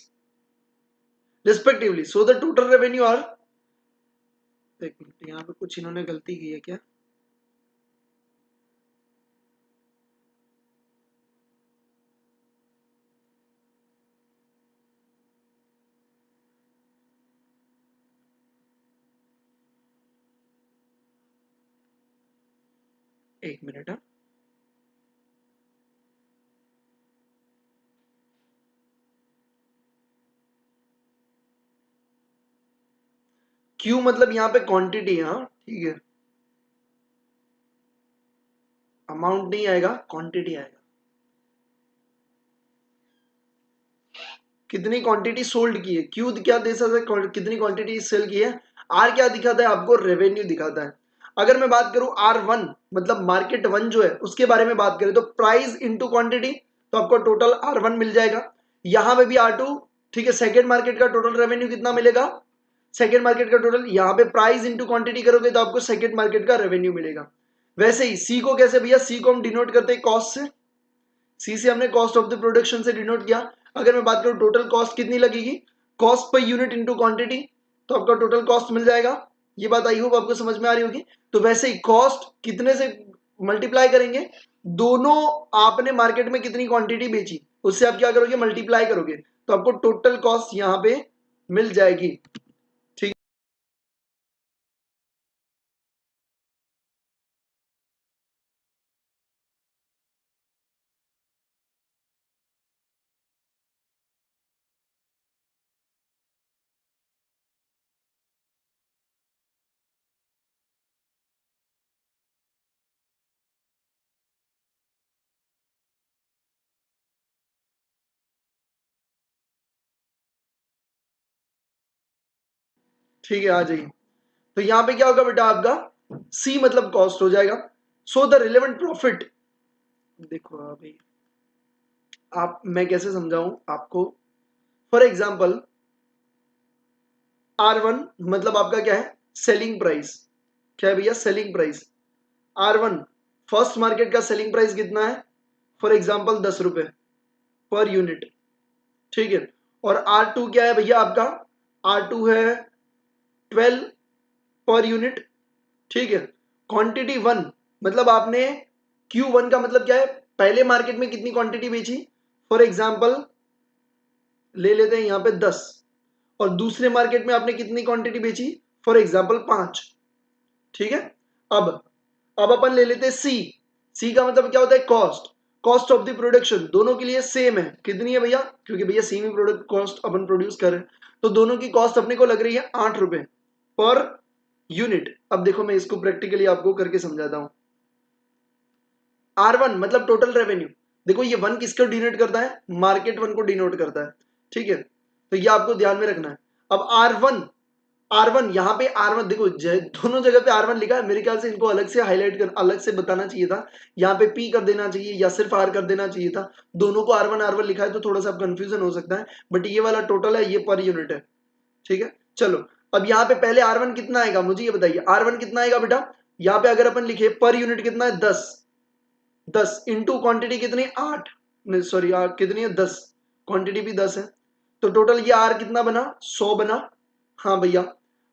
respectively, so the total revenue are, एक मिनट यहाँ पे कुछ इन्होंने गलती की है क्या, एक मिनट है। Q मतलब यहाँ पे क्वांटिटी है, हाँ ठीक है, अमाउंट नहीं आएगा, क्वांटिटी आएगा, कितनी क्वांटिटी सोल्ड की है। क्यू क्या दे सकता है, कितनी क्वांटिटी सेल की है। आर क्या दिखाता है आपको, रेवेन्यू दिखाता है। अगर मैं बात करूं R1 मतलब मार्केट 1 जो है उसके बारे में बात करें तो प्राइस इनटू क्वांटिटी, तो आपको टोटल R1 मिल जाएगा। यहां पे भी R2, ठीक है, सेकेंड मार्केट का टोटल रेवेन्यू कितना मिलेगा, सेकेंड मार्केट का टोटल, यहाँ पे प्राइस इंटू क्वांटिटी करोगे तो आपको सेकेंड मार्केट का रेवेन्यू मिलेगा। वैसे ही सी को कैसे भैया, सी को हम डिनोट करते हैं कॉस्ट से, सी से हमने कॉस्ट ऑफ द प्रोडक्शन से डिनोट किया। अगर मैं बात करूं टोटल कॉस्ट कितनी लगेगी, cost per unit into quantity, तो आपका टोटल कॉस्ट मिल जाएगा। ये बात आई होप आपको समझ में आ रही होगी। तो वैसे ही कॉस्ट कितने से मल्टीप्लाई करेंगे, दोनों आपने मार्केट में कितनी क्वांटिटी बेची उससे आप क्या करोगे, मल्टीप्लाई करोगे, तो आपको टोटल कॉस्ट यहां पे मिल जाएगी। ठीक, ठीक है, आ जाइए। तो यहां पे क्या होगा बेटा, आपका सी मतलब कॉस्ट हो जाएगा। सो द रिलेवेंट प्रॉफिट, देखो अभी मैं कैसे समझाऊं आपको। फॉर एग्जाम्पल R1 मतलब आपका क्या है, सेलिंग प्राइस। क्या है भैया, selling price. R1 first market का सेलिंग प्राइस कितना है, फॉर एग्जाम्पल 10 रुपए पर यूनिट, ठीक है। और R2 क्या है भैया आपका, R2 है 12 पर यूनिट, ठीक है। क्वांटिटी 1 मतलब आपने Q1 का मतलब क्या है, पहले मार्केट में कितनी क्वांटिटी बेची, फॉर एग्जाम्पल ले लेते हैं यहां पे 10, और दूसरे मार्केट में आपने कितनी क्वांटिटी बेची, फॉर एग्जाम्पल 5, ठीक है। अब अब अपन ले लेते हैं सी। सी का मतलब क्या होता है, cost. Cost of the production दोनों के लिए सेम है, कितनी है भैया, क्योंकि भैया सेम ही प्रोडक्ट कॉस्ट अपन प्रोड्यूस कर रहे हैं, तो दोनों की कॉस्ट अपने को लग रही है 8 रुपए पर यूनिट। अब देखो मैं इसको प्रैक्टिकली आपको करके समझाता हूं। R1 मतलब टोटल रेवेन्यू, देखो ये 1 किसको डिनोट करता है, मार्केट 1 को डिनोट करता है, ठीक है। तो ये आपको ध्यान में रखना है। अब R1 यहाँ पे R1 देखो दोनों जगह पे R1 लिखा है, मेरे ख्याल से इनको अलग से हाईलाइट कर, अलग से बताना चाहिए था, यहाँ पे P कर देना चाहिए या सिर्फ R कर देना चाहिए था। दोनों को R1 लिखा है तो थोड़ा सा कंफ्यूजन हो सकता है, बट ये वाला टोटल है, ये पर यूनिट है, ठीक है। चलो अब यहाँ पे पहले R1 कितना आएगा, मुझे ये बताइए R1 कितना आएगा बेटा। यहाँ पे अगर अपन लिखे पर यूनिट कितना है, 10 इंटू क्वांटिटी कितनी, 8, नहीं सॉरी कितनी है, 10, क्वांटिटी भी 10 है, तो टोटल ये R कितना बना, 100 बना, हाँ भैया।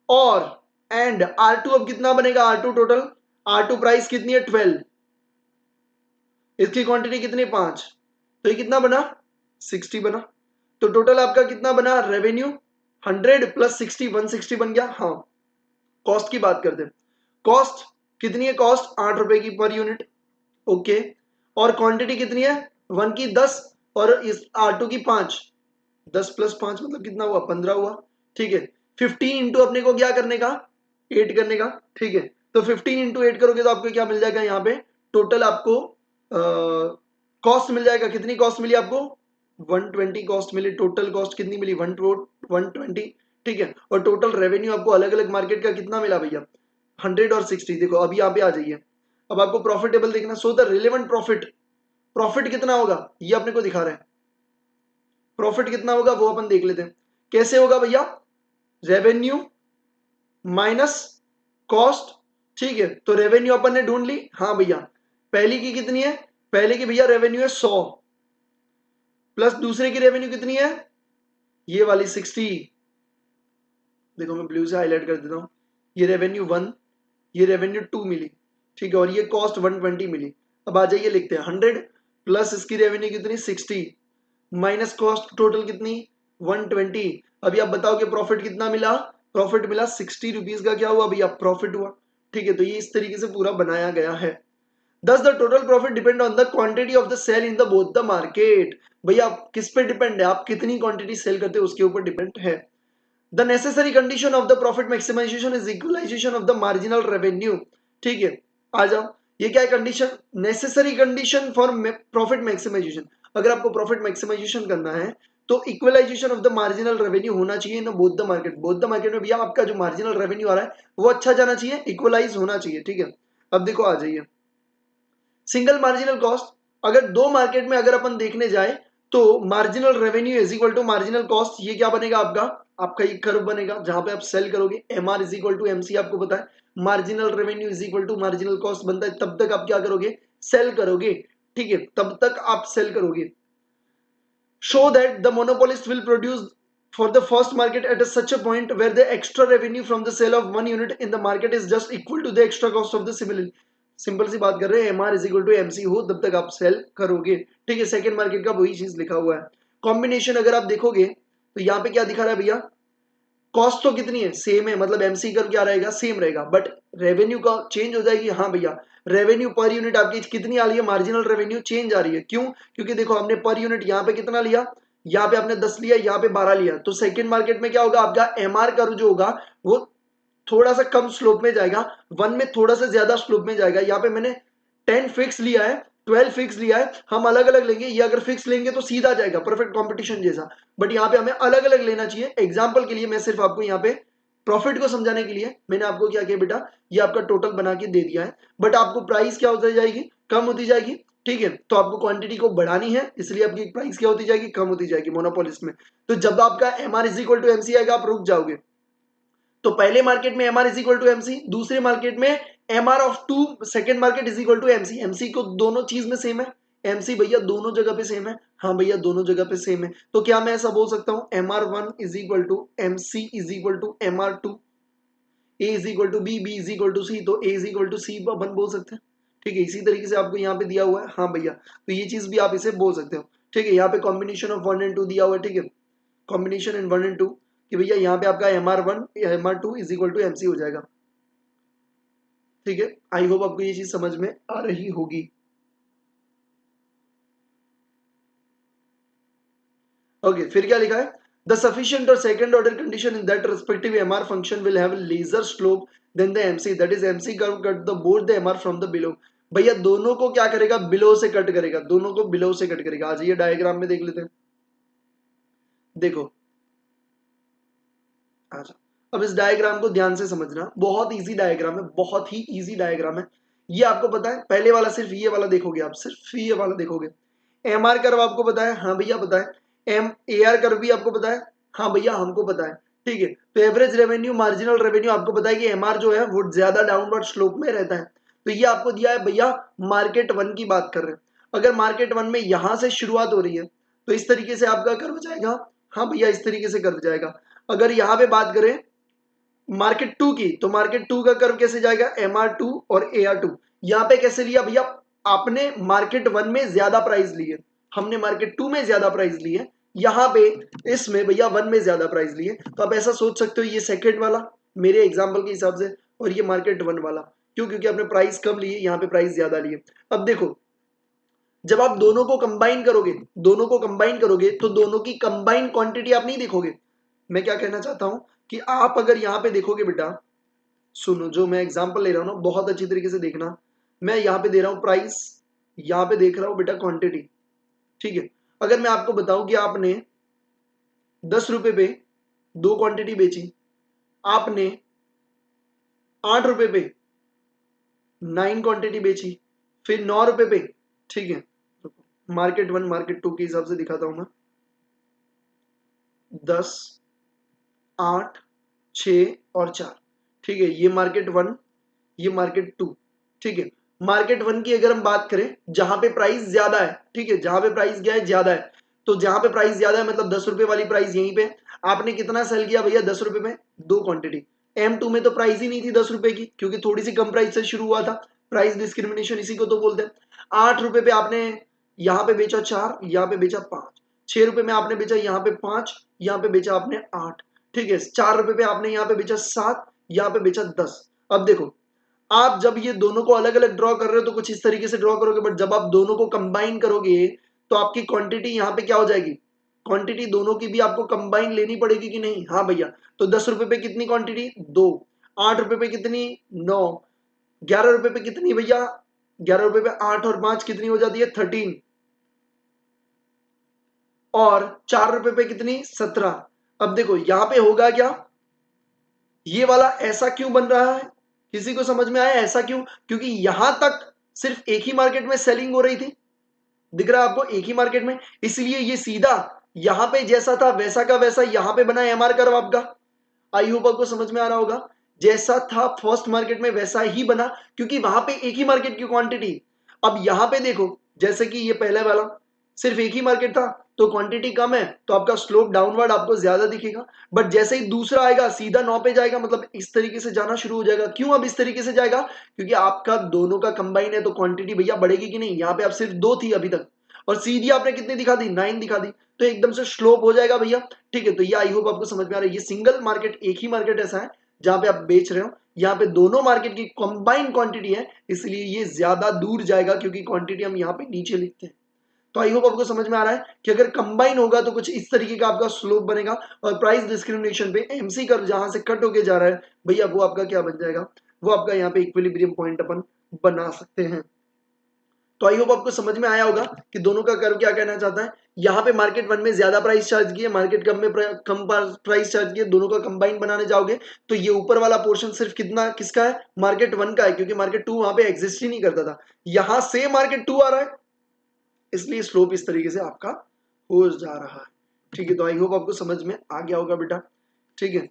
और एंड R2 अब कितना बनेगा, R2 टोटल, R2 प्राइस कितनी है 12, इसकी क्वांटिटी कितनी 5, तो ये कितना बना 60 बना। तो टोटल आपका कितना बना रेवेन्यू, 100 प्लस 60 160 बन गया। हाँ कॉस्ट की बात करते हैं, कॉस्ट कितनी है, कॉस्ट 8 रुपए की पर यूनिट, ओके। और क्वांटिटी कितनी है, 1 की 10 और इस R2 की 5, 10 प्लस 5 मतलब कितना हुआ, 15 हुआ, ठीक है। 15 इंटू अपने को क्या करने का, 8 करने का, ठीक है। तो 15 इंटू 8 करोगे तो आपको क्या मिल जाएगा, यहाँ पे टोटल आपको कॉस्ट मिल जाएगा, कितनी कॉस्ट मिली आपको, 120 कॉस्ट मिली, टोटल कॉस्ट कितनी मिली, 120, ठीक है। और टोटल रेवेन्यू आपको अलग अलग मार्केट का कितना मिला भैया, 100 और 60। देखो अभी यहाँ पे आ जाइए, अब आपको प्रॉफिटेबल देखना, so the relevant profit, profit कितना होगा ये अपने को दिखा रहे हैं, प्रॉफिट कितना होगा वो अपन देख लेते हैं। कैसे होगा भैया, रेवेन्यू माइनस कॉस्ट, ठीक है। तो रेवेन्यू अपन ने ढूंढ ली, हाँ भैया पहली की कितनी है, पहले की भैया रेवेन्यू है 100 प्लस दूसरे की रेवेन्यू कितनी है, ये वाली 60, देखो मैं ब्लू से हाईलाइट कर देता हूं, ये रेवेन्यू 1, ये रेवेन्यू 2 मिली, ठीक है। और ये कॉस्ट 120 मिली। अब आ जाइए लिखते हैं 100 प्लस इसकी रेवेन्यू कितनी 60 माइनस कॉस्ट टोटल कितनी 120। अभी आप बताओ कि प्रॉफिट कितना मिला, प्रॉफिट मिला 60 रुपीज का, क्या हुआ भैया, प्रॉफिट हुआ, ठीक है। तो ये इस तरीके से पूरा बनाया गया है। Thus the total profit depend on the quantity of the sell in the both the market। भैया आप किस पे डिपेंड है, आप कितनी क्वांटिटी सेल करते हो उसके ऊपर डिपेंड है। The necessary condition of the profit maximization is equalization of the marginal revenue, ठीक है। आ जाओ, ये क्या है condition, necessary condition for profit maximization. अगर आपको प्रॉफिट मैक्सिमाइजेशन करना है तो equalization of the marginal revenue होना चाहिए in both the market. Both the market में भैया आपका जो मार्जिनल रेवेन्यू आ रहा है वो अच्छा जाना चाहिए, इक्वलाइज होना चाहिए, ठीक है। अब देखो आ जाइए, सिंगल मार्जिनल कॉस्ट, अगर दो मार्केट में अगर अपन देखने जाए तो marginal revenue is equal to marginal cost, ये क्या बनेगा आपका, आपका ये कर्व बनेगा जहां पे आप सेल करोगे, M R is equal to MC, आपको पता है marginal revenue is equal to marginal cost बनता है, तब तक आप क्या करोगे, सेल करोगे, ठीक है, तब तक आप सेल करोगे। Show that the monopolist will produce for the first market at such a point where the extra revenue from the sale of one unit in the market is just equal to the extra cost of the similar। Simple सी बात कर रहे हैं, M R is equal to MC हो तब तक आप सेल करोगे, ठीक है। सेकंड मार्केट का वही चीज लिखा हुआ है। कॉम्बिनेशन अगर आप देखोगे तो यहाँ पे क्या दिखा रहा है भैया, कॉस्ट तो कितनी है सेम है, मतलब एमसी का क्या रहेगा, सेम रहेगा, बट रेवेन्यू का चेंज हो जाएगी। हाँ भैया रेवेन्यू पर यूनिट आपकी कितनी आ रही है, मार्जिनल रेवेन्यू चेंज आ रही है, क्यों, क्योंकि देखो हमने पर यूनिट यहाँ पे कितना लिया, यहाँ पे आपने 10 लिया, यहाँ पे 12 लिया, तो सेकंड मार्केट में क्या होगा, आपका एमआर कर्व जो होगा वो थोड़ा सा कम स्लोप में जाएगा, वन में थोड़ा सा ज्यादा स्लोप में जाएगा। यहाँ पे मैंने 10 फिक्स लिया है, 12 फिक्स लिया है, हम अलग अलग लेंगे, ये अगर फिक्स लेंगे तो सीधा जाएगा परफेक्ट कंपटीशन जैसा, बट यहाँ पे हमें अलग अलग लेना चाहिए। एग्जाम्पल के लिए मैं सिर्फ आपको यहाँ पे प्रॉफिट को समझाने के लिए मैंने आपको क्या किया बेटा, ये आपका टोटल बना के दे दिया है, बट आपको प्राइस क्या होती जाएगी, कम होती जाएगी, ठीक है, तो आपको क्वांटिटी को बढ़ानी है, इसलिए आपकी प्राइस क्या होती जाएगी, कम होती जाएगी मोनोपोलिस्ट में। तो जब आपका MR is equal to MC आएगा आप रुक जाओगे। तो पहले मार्केट में MR is equal to MC, दूसरे मार्केट में MR of two, second market is equal to MC. MC को दोनों चीज में सेम है, एमसी भैया दोनों जगह पे सेम है, हाँ भैया दोनों जगह पे सेम है। तो क्या मैं ऐसा बोल सकता हूं MR one is equal to MC is equal to MR two, A is equal to B, B is equal to C, तो A is equal to C अपन बोल सकते हैं। ठीक है, इसी तरीके से आपको यहाँ पे दिया हुआ है, हाँ भैया, तो ये चीज भी आप इसे बोल सकते हो। ठीक है, यहाँ पे कॉम्बिनेशन ऑफ 1 एंड 2 दिया हुआ है। ठीक है, कॉम्बिनेशन इन 1 एंड 2 कि भैया यहाँ पे आपका MR1 MR2 is equal to MC हो जाएगा। ठीक है, आई होप आपको ये चीज समझ में आ रही होगी। ओके, फिर क्या लिखा है, द सफिशिएंट और second order condition in that respective MR function will have lesser slope than the MC, that is MC curve cut the both the MR from the below. भैया दोनों को क्या करेगा, बिलो से कट करेगा, दोनों को बिलो से कट करेगा। आज ये डायग्राम में देख लेते हैं, देखो अच्छा, अब इस डायग्राम को ध्यान से समझना, बहुत इजी डायग्राम है, बहुत ही इजी डायग्राम है। ये आपको पता है, पहले वाला सिर्फ ये वाला देखोगे आप, सिर्फ ये वाला देखोगे। MR कर्व आपको पता है, हाँ भैया पता है। AR कर्व भी आपको पता है, हाँ भैया हमको पता है। ठीक है, तो एवरेज रेवेन्यू, मार्जिनल रेवेन्यू आपको पता है कि MR जो है वो ज्यादा डाउनवर्ड स्लोप में रहता है। तो ये आपको दिया है भैया, मार्केट वन की बात कर रहे हैं। अगर मार्केट वन में यहां से शुरुआत हो रही है तो इस तरीके से आपका कर्व जाएगा, हाँ भैया इस तरीके से कर्व जाएगा। अगर यहाँ पे बात करें मार्केट टू की, तो मार्केट टू का कर्व कैसे जाएगा, MR2 और AR2। यहाँ पे कैसे लिया भैया, आपने मार्केट वन में ज्यादा प्राइस ली है, हमने मार्केट टू में ज्यादा प्राइस ली है, यहाँ पे इसमें भैया वन में ज्यादा प्राइस ली है। तो आप ऐसा सोच सकते हो, ये सेकंड वाला मेरे एग्जाम्पल के हिसाब से, और ये मार्केट वन वाला, क्यों, क्योंकि आपने प्राइस कम ली है, यहाँ पे प्राइस ज्यादा ली है। अब देखो, जब आप दोनों को कंबाइन करोगे, दोनों को कंबाइन करोगे तो दोनों की कंबाइन क्वांटिटी आप नहीं देखोगे। मैं क्या कहना चाहता हूं कि आप अगर यहाँ पे देखोगे बेटा, सुनो जो मैं एग्जांपल ले रहा हूं ना बहुत अच्छी तरीके से देखना। मैं यहाँ पे दे रहा हूं प्राइस, यहाँ पे देख रहा हूं बेटा क्वांटिटी। ठीक है, अगर मैं आपको बताऊं कि आपने 10 रुपए पे 2 क्वांटिटी बेची, आपने 8 रुपए पे 9 क्वांटिटी बेची, फिर 9 रुपए पे, ठीक है, मार्केट वन मार्केट टू के हिसाब से दिखाता हूं मैं, 10, 8, 6 और 4। ठीक है, ये मार्केट वन, ये मार्केट टू। ठीक है, मार्केट वन की अगर हम बात करें जहां पे प्राइस ज्यादा है, ठीक है, जहां पे प्राइस क्या है, ज्यादा है, तो जहां पे प्राइस ज्यादा है मतलब 10 रुपए वाली प्राइस यहीं पे आपने कितना सेल किया भैया, 10 रुपए में 2 क्वांटिटी। M2 में तो प्राइस ही नहीं थी 10 रुपए की, क्योंकि थोड़ी सी कम प्राइस से शुरू हुआ था, प्राइस डिस्क्रिमिनेशन इसी को तो बोलते हैं। 8 रुपए पे आपने यहाँ पे बेचा 4, यहाँ पे बेचा 5, 6 रुपए में आपने बेचा यहाँ पे 5, यहाँ पे बेचा आपने 8। ठीक है, 4 रुपए पे आपने यहाँ पे बेचा 7, यहाँ पे बेचा 10। अब देखो, आप जब ये दोनों को अलग अलग ड्रॉ कर रहे हो तो कुछ इस तरीके से ड्रॉ करोगे, बट जब आप दोनों को कंबाइन करोगे तो आपकी क्वांटिटी यहाँ पे क्या हो जाएगी, क्वांटिटी दोनों की भी आपको कंबाइन लेनी पड़ेगी कि नहीं, हाँ भैया। तो 10 रुपए पे कितनी क्वांटिटी, 2, 8 रुपए पे कितनी, 9, 11 रुपए पे कितनी भैया, 11 रुपए पे 8 और 5 कितनी हो जाती है, 13, और 4 रुपए पे कितनी, 17। अब देखो यहाँ पे होगा क्या, ये वाला ऐसा क्यों बन रहा है, किसी को समझ में आया ऐसा क्यों, क्योंकि यहां तक सिर्फ एक ही मार्केट में सेलिंग हो रही थी, दिख रहा है आपको, एक ही मार्केट में, इसलिए ये सीधा यहां पे जैसा था वैसा का वैसा यहां पे बना MR कर्व आपका। आई होप आपको समझ में आ रहा होगा, जैसा था फर्स्ट मार्केट में वैसा ही बना, क्योंकि वहां पे एक ही मार्केट की क्वांटिटी। अब यहां पे देखो, जैसे कि ये पहले वाला सिर्फ एक ही मार्केट था तो क्वांटिटी कम है, तो आपका स्लोप डाउनवर्ड आपको ज्यादा दिखेगा। बट जैसे ही दूसरा आएगा सीधा 9 पे जाएगा, मतलब इस तरीके से जाना शुरू हो जाएगा। क्यों अब इस तरीके से जाएगा, क्योंकि आपका दोनों का कंबाइन है, तो क्वांटिटी भैया बढ़ेगी कि नहीं, यहाँ पे आप सिर्फ 2 थी अभी तक, और सीधी आपने कितनी दिखा दी, 9 दिखा दी, तो एकदम से स्लोप हो जाएगा भैया। ठीक है, तो ये आई होप आपको समझ में आ रहा है, ये सिंगल मार्केट, एक ही मार्केट ऐसा है जहां पे आप बेच रहे हो, यहाँ पे दोनों मार्केट की कंबाइंड क्वांटिटी है, इसलिए ये ज्यादा दूर जाएगा, क्योंकि क्वांटिटी हम यहाँ पे नीचे लिखते हैं। तो आई होप आपको समझ में आ रहा है कि अगर कंबाइन होगा तो कुछ इस तरीके का आपका स्लोप बनेगा, और प्राइस डिस्क्रिमिनेशन पे MC कर्व जहां से कट होके जा रहा है भैया, वो आपका क्या बन जाएगा, वो आपका यहाँ पे इक्विलिब्रियम पॉइंट अपन बना सकते हैं। तो आई होप आपको समझ में आया होगा कि दोनों का कर्व क्या कहना चाहता है। यहाँ पे मार्केट वन में ज्यादा प्राइस चार्ज किए, मार्केट कम में कम प्राइस चार्ज किए, दोनों का कंबाइन बनाने जाओगे तो ये ऊपर वाला पोर्शन सिर्फ कितना किसका है, मार्केट वन का है, क्योंकि मार्केट टू वहां पे एग्जिस्ट ही नहीं करता था। यहां से मार्केट टू आ रहा है, इसलिए स्लोप इस तरीके से आपका हो जा रहा है। ठीक है, तो आई होप आपको समझ में आ गया होगा बेटा। ठीक है,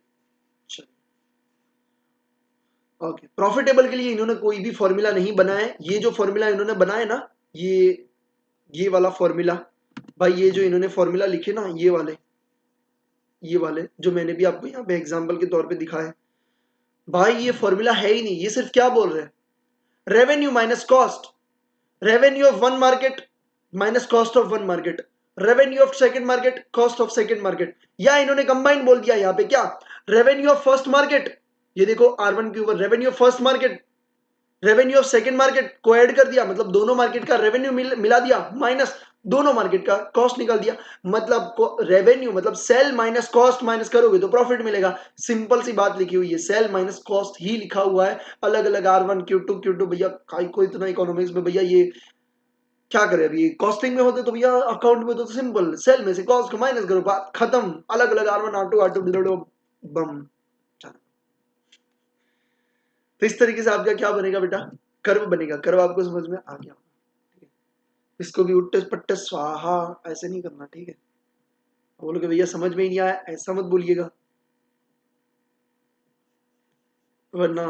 ओके। प्रॉफिटेबल के लिए इन्होंने कोई भी फॉर्मूला नहीं बनाया है। ये जो फॉर्मूला इन्होंने बनाया ना, ये वाला फॉर्मूला भाई, ये जो इन्होंने फॉर्मूला लिखे ना, ये वाले जो मैंने भी आपको यहाँ पे एग्जांपल के तौर पे दिखाया है भाई, ये फॉर्मूला है ही नहीं। ये सिर्फ क्या बोल रहे हैं, revenue minus cost, revenue of one market minus cost of one market, revenue of second market cost of second market, या इन्होंने कंबाइन बोल दिया यहाँ पे क्या, रेवेन्यू ऑफ फर्स्ट मार्केट, ये देखो R1 के ऊपर revenue of first market, revenue of second market को ऐड कर दिया, मतलब दोनों मार्केट का रेवेन्यू मिला दिया, माइनस दोनों मार्केट का कॉस्ट निकाल दिया, मतलब रेवेन्यू मतलब सेल माइनस कॉस्ट माइनस करोगे तो प्रॉफिट मिलेगा। सिंपल सी बात लिखी हुई है, सेल माइनस कॉस्ट ही लिखा हुआ है, अलग अलग R1 Q2 Q2 भैया काई को इतना इकोनॉमिक्स में भैया ये क्या करे। अभी कॉस्टिंग में होते तो भैया अकाउंट में तो सिंपल सेल में से कॉस्ट को माइनस करो, बात खत्म। अलग अलग R1 R2 R2 बम। तो इस तरीके से आपका क्या बनेगा बेटा, कर्व बनेगा। कर्व आपको समझ में आ गया, इसको भी उट्टे पट्टे स्वाहा ऐसे नहीं करना, ठीक है। बोलोगे भैया समझ में ही नहीं आया, ऐसा मत बोलिएगा, वरना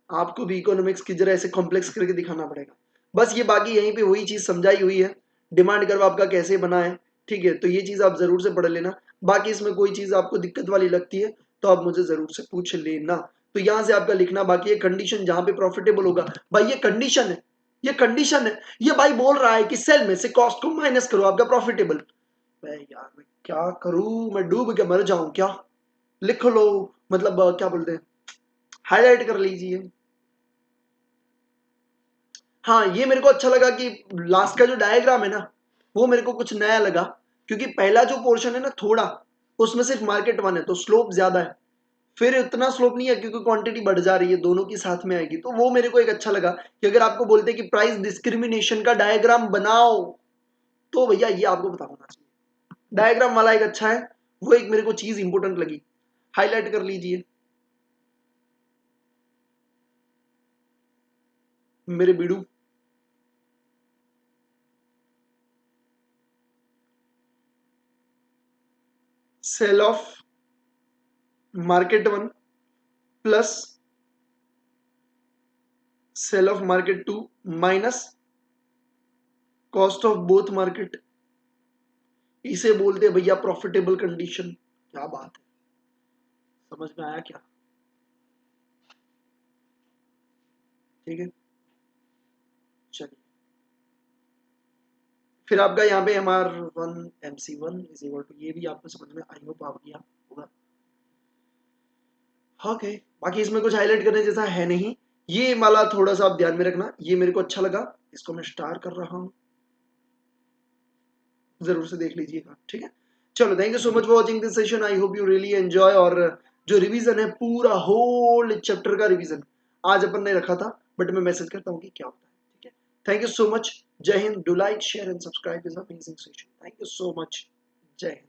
आपको भी इकोनॉमिक्स की जरा ऐसे कॉम्प्लेक्स करके दिखाना पड़ेगा। बस ये बाकी यहीं पे वही चीज समझाई हुई है, डिमांड कर्व आपका कैसे बना है, ठीक है। तो ये चीज आप जरूर से पढ़ लेना। बाकी इसमें कोई चीज आपको दिक्कत वाली लगती है तो आप मुझे जरूर से पूछ लेना। तो यहां से आपका लिखना बाकी है, कंडीशन जहां पे प्रॉफिटेबल होगा भाई, ये कंडीशन है, ये कंडीशन है। ये भाई बोल रहा है कि सेल में से कॉस्ट को माइनस करो आपका प्रॉफिटेबल। मैं यार मैं क्या करूं, मैं डूब के मर जाऊं क्या, लिख लो, मतलब क्या बोलते हैं, हाईलाइट कर लीजिए। हाँ, ये मेरे को अच्छा लगा कि लास्ट का जो डायग्राम है ना, वो मेरे को कुछ नया लगा, क्योंकि पहला जो पोर्शन है ना थोड़ा, उसमें सिर्फ मार्केट वन है तो स्लोप ज्यादा है, फिर उतना स्लोप नहीं है क्योंकि क्वांटिटी बढ़ जा रही है, दोनों की साथ में आएगी। तो वो मेरे को एक अच्छा लगा कि अगर आपको बोलते हैं कि प्राइस डिस्क्रिमिनेशन का डायग्राम बनाओ, तो भैया ये आपको पता होना चाहिए। डायग्राम वाला एक अच्छा है, वो एक मेरे को चीज इंपोर्टेंट लगी, हाईलाइट कर लीजिए मेरे बीड़ू। Sale of market one plus sale of market two minus cost of both market, इसे बोलते हैं भैया प्रॉफिटेबल कंडीशन। क्या बात है, समझ में आया क्या, ठीक है। चलिए, फिर आपका यहाँ पे MR1 MC1 is equal to, ये भी आपको समझ में आई होप आ गया होगा। ओके, बाकी इसमें कुछ हाईलाइट करने जैसा है नहीं। ये वाला थोड़ा सा आप ध्यान में रखना, ये मेरे को अच्छा लगा, इसको मैं स्टार कर रहा हूँ, जरूर से देख लीजिएगा, ठीक है। चलो, thank you so much for watching this session, I hope you really enjoy. और जो रिवीजन है पूरा होल चैप्टर का रिवीजन आज अपन ने रखा था, बट मैं मैसेज करता हूँ कि क्या होता है, ठीक है। थैंक यू सो मच, जय Hind, do like share and subscribe this amazing session, thank you so much, जय हिंद।